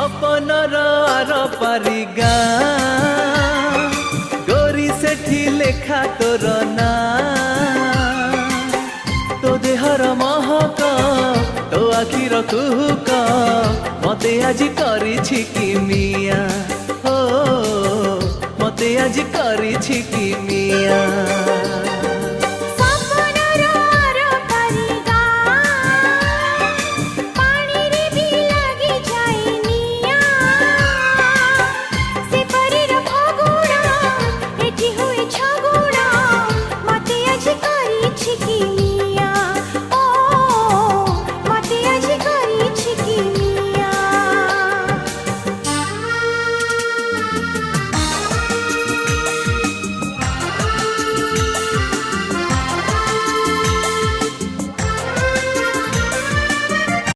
सपनर are पारी गाँ गोरी सेठी लेखा तोर ना तो देहर महक तो आखिर कुहुक मते आज करिछि कि मिया हो मते आज करिछि कि मिया।